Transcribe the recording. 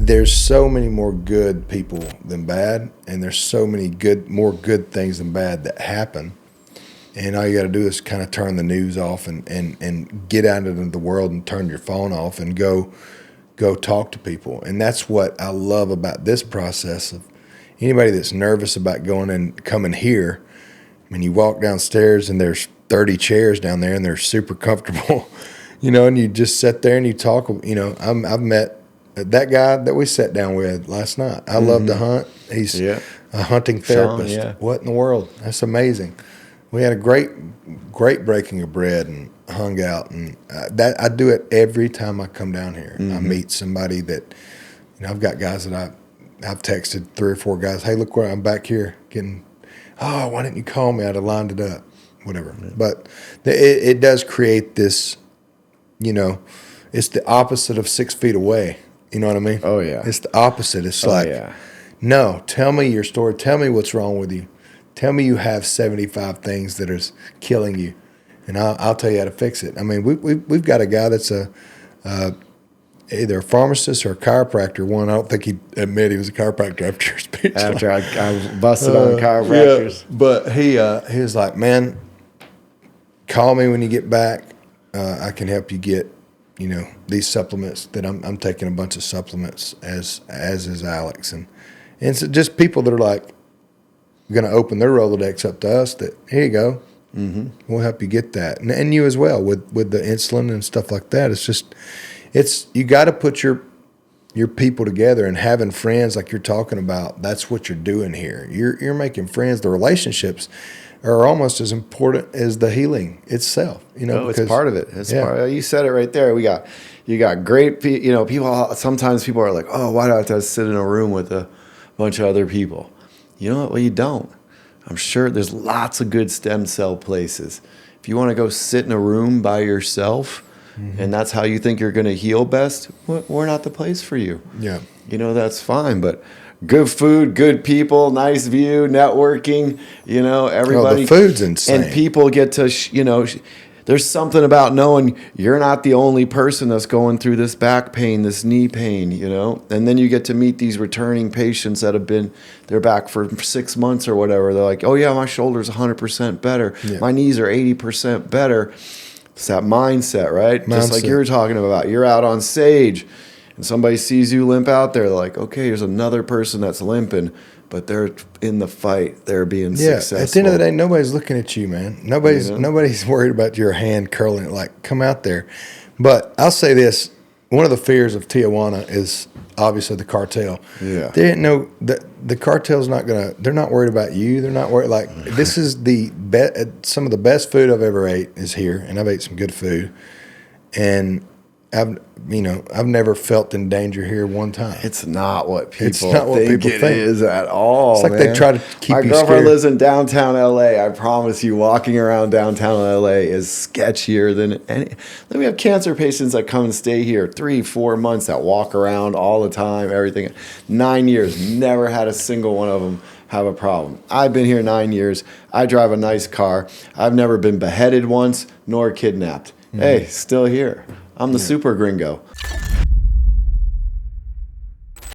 there's so many more good people than bad, and there's so many more good things than bad that happen. And all you got to do is kind of turn the news off and get out into the world and turn your phone off and go talk to people. And that's what I love about this process of anybody that's nervous about going and coming here. I mean, you walk downstairs and there's 30 chairs down there and they're super comfortable, and you just sit there and you talk. I've met that guy that we sat down with last night. I love to hunt. He's a hunting therapist. Sean, yeah. What in the world? That's amazing. We had a great breaking of bread and hung out, and that I do it every time I come down here. I meet somebody that, I've got guys that I've texted 3 or 4 guys. Hey, look where I'm back here getting. Oh, why didn't you call me? I'd have lined it up, whatever. Yeah. But it does create this. It's the opposite of 6 feet away. You know what I mean? Oh yeah. It's the opposite. It's no. Tell me your story. Tell me what's wrong with you. Tell me you have 75 things that are killing you, and I'll tell you how to fix it. I mean, we've got a guy that's either a pharmacist or a chiropractor. One, I don't think he'd admit he was a chiropractor after your speech. After I busted on chiropractors. Yeah, but he was like, man, call me when you get back. I can help you get, these supplements that I'm taking a bunch of supplements as is Alex. And so just people that are like, going to open their Rolodex up to us that, here you go, we'll help you get that. And you as well with the insulin and stuff like that. It's just, you got to put your people together, and having friends like you're talking about, that's what you're doing here. You're making friends. The relationships are almost as important as the healing itself. Because it's part of it. You said it right there. You got great people. Sometimes people are like, oh, why do I have to sit in a room with a bunch of other people? You know what? Well, you don't. I'm sure there's lots of good stem cell places. If you want to go sit in a room by yourself, and that's how you think you're going to heal best, we're not the place for you. Yeah. That's fine. But good food, good people, nice view, networking, everybody. Oh, the food's insane. And people get to, there's something about knowing you're not the only person that's going through this back pain, this knee pain, and then you get to meet these returning patients that have been, they're back for 6 months or whatever. They're like, oh yeah, my shoulder's 100% better. Yeah. My knees are 80% better. It's that mindset, right? Just like you were talking about. You're out on stage and somebody sees you limp out there. They're like, okay, there's another person that's limping, but they're in the fight. They're being successful. At the end of the day, nobody's looking at you, man. Nobody's worried about your hand curling it. Like, come out there. But I'll say this. One of the fears of Tijuana is obviously the cartel. Yeah. They didn't know that the cartel's they're not worried about you. They're not worried. Like, this is some of the best food I've ever ate is here, and I've ate some good food. And I've never felt in danger here one time. It's not what people think it is at all. It's like they try to keep you scared. My girlfriend lives in downtown LA. I promise you, walking around downtown LA is sketchier than any. Then we have cancer patients that come and stay here 3-4 months that walk around all the time, everything. 9 years, never had a single one of them have a problem. I've been here 9 years. I drive a nice car. I've never been beheaded once nor kidnapped. Hey, still here. I'm the super gringo.